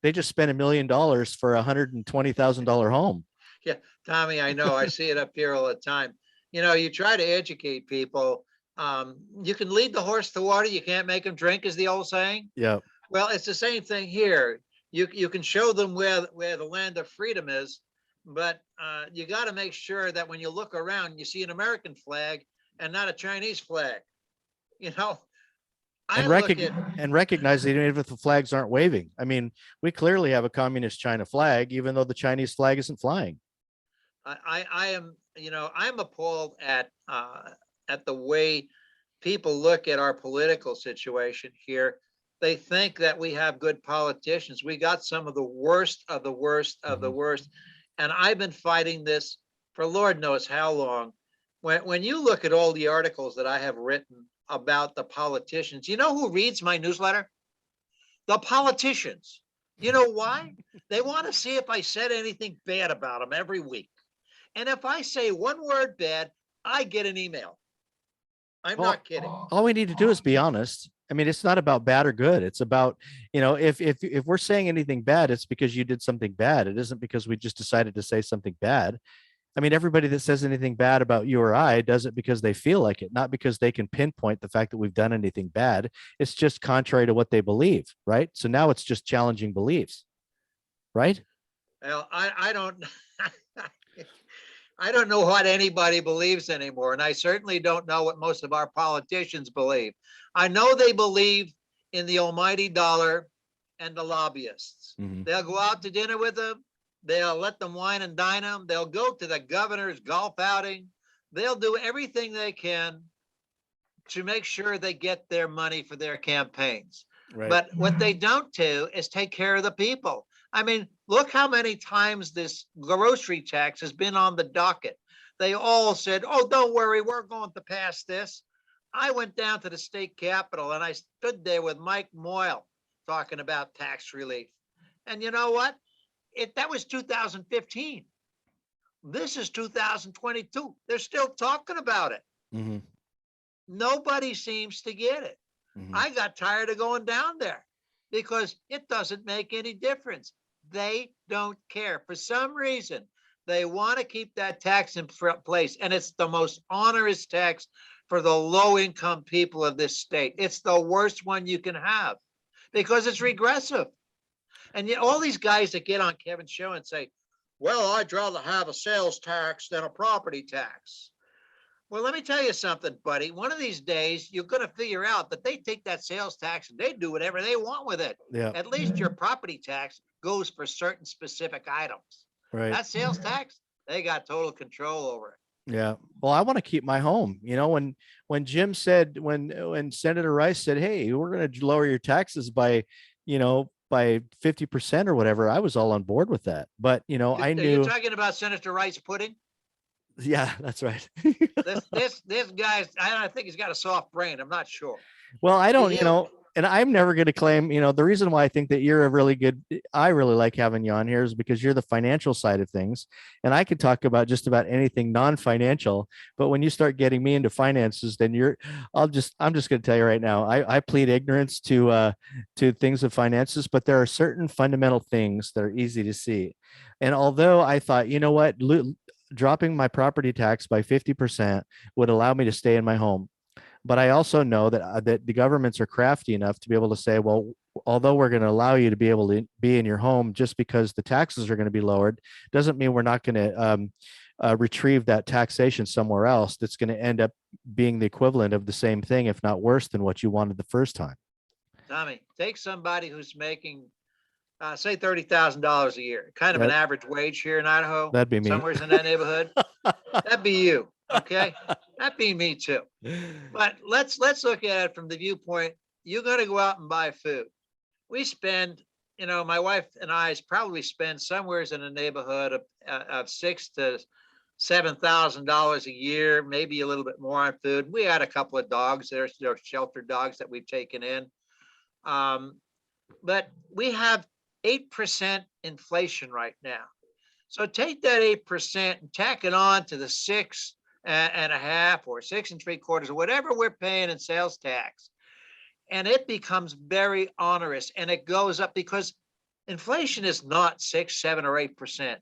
they just spent $1 million for $120,000 home. Yeah, Tommy, I know. I see it up here all the time. You try to educate people. You can lead the horse to water. You can't make them drink, is the old saying. Yeah. Well, it's the same thing here. You can show them where the land of freedom is, but you got to make sure that when you look around, you see an American flag and not a Chinese flag. And recognize that even if the flags aren't waving. I mean, we clearly have a communist China flag, even though the Chinese flag isn't flying. I'm appalled at the way people look at our political situation here. They think that we have good politicians. We got some of the worst of the worst of the worst. And I've been fighting this for Lord knows how long. When you look at all the articles that I have written about the politicians, you know who reads my newsletter? The politicians. You know why? They want to see if I said anything bad about them every week. And if I say one word bad, I get an email. I'm not kidding. All we need to do is be honest. I mean, it's not about bad or good. It's about, if we're saying anything bad, it's because you did something bad. It isn't because we just decided to say something bad. I mean, everybody that says anything bad about you or I does it because they feel like it, not because they can pinpoint the fact that we've done anything bad. It's just contrary to what they believe, right? So now it's just challenging beliefs, right? Well, I don't I don't know what anybody believes anymore. And I certainly don't know what most of our politicians believe. I know they believe in the almighty dollar and the lobbyists. Mm-hmm. They'll go out to dinner with them. They'll let them wine and dine them. They'll go to the governor's golf outing. They'll do everything they can to make sure they get their money for their campaigns. Right. But what they don't do is take care of the people. I mean, look how many times this grocery tax has been on the docket. They all said, oh, don't worry, we're going to pass this. I went down to the state capitol and I stood there with Mike Moyle talking about tax relief. And you know what? That was 2015. This is 2022. They're still talking about it. Mm-hmm. Nobody seems to get it. Mm-hmm. I got tired of going down there because it doesn't make any difference. They don't care. For some reason, they want to keep that tax in place. And it's the most onerous tax for the low-income people of this state. It's the worst one you can have because it's regressive. And yet all these guys that get on Kevin's show and say, well, I'd rather have a sales tax than a property tax. Well, let me tell you something, buddy. One of these days, you're going to figure out that they take that sales tax and they do whatever they want with it. Yeah. At least your property tax goes for certain specific items. Right. That sales tax, they got total control over it. Yeah. Well, I want to keep my home. You know, when Jim said, when Senator Rice said, hey, we're going to lower your taxes by 50% or whatever, I was all on board with that. But, I knew. You're talking about Senator Rice pudding? Yeah, that's right. this guy's, I think he's got a soft brain. I'm not sure. Well, I don't, and I'm never going to claim, the reason why I think that you're I really like having you on here is because you're the financial side of things. And I could talk about just about anything non-financial, but when you start getting me into finances, then I'm just going to tell you right now, I plead ignorance to things of finances, but there are certain fundamental things that are easy to see. And although I thought, you know what, dropping my property tax by 50% would allow me to stay in my home. But I also know that the governments are crafty enough to be able to say, well, although we're going to allow you to be able to be in your home just because the taxes are going to be lowered, doesn't mean we're not going to retrieve that taxation somewhere else that's going to end up being the equivalent of the same thing, if not worse than what you wanted the first time. Tommy, take somebody who's making, say $30,000 a year, kind of an average wage here in Idaho. That'd be me. Somewhere's in that neighborhood. That'd be you. Okay. That'd be me too. But let's look at it from the viewpoint. You're going to go out and buy food. We spend, my wife and I probably spend somewheres in the neighborhood of $6,000 to $7,000 a year, maybe a little bit more on food. We had a couple of dogs. There's sheltered dogs that we've taken in. But we have 8% inflation right now. So take that 8% and tack it on to the 6.5 or 6 3/4 or whatever we're paying in sales tax. And it becomes very onerous, and it goes up because inflation is not 6, 7, or 8%.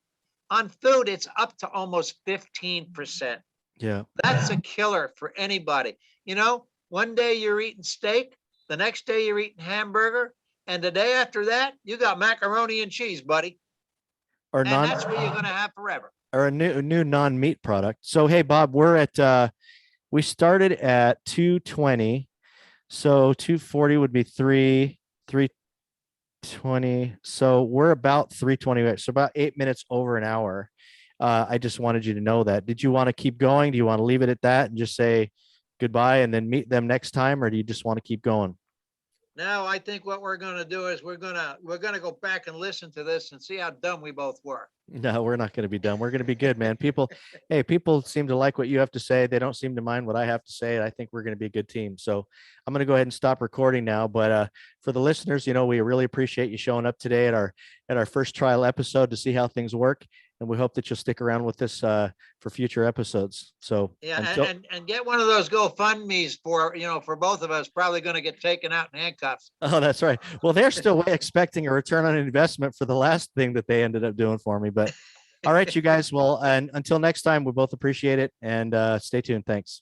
On food, it's up to almost 15%. Yeah. That's a killer for anybody. One day you're eating steak, the next day you're eating hamburger, and the day after that, you got macaroni and cheese, buddy. Or and that's what you're going to have forever. Or a new non-meat product. So, hey, Bob, we're at, we started at 220. So 240 would be 320. So we're about 320. So about 8 minutes over an hour. I just wanted you to know that. Did you want to keep going? Do you want to leave it at that and just say goodbye and then meet them next time? Or do you just want to keep going? No, I think what we're going to do is we're going to go back and listen to this and see how dumb we both were. No, we're not going to be dumb. We're going to be good, man. People seem to like what you have to say. They don't seem to mind what I have to say. I think we're going to be a good team. So I'm going to go ahead and stop recording now. But for the listeners, we really appreciate you showing up today at our first trial episode to see how things work. And we hope that you'll stick around with this for future episodes. So yeah, and get one of those GoFundMe's for both of us. Probably going to get taken out in handcuffs. Oh, that's right. Well, they're still expecting a return on investment for the last thing that they ended up doing for me. But all right, you guys. Well, and until next time, we both appreciate it and stay tuned. Thanks.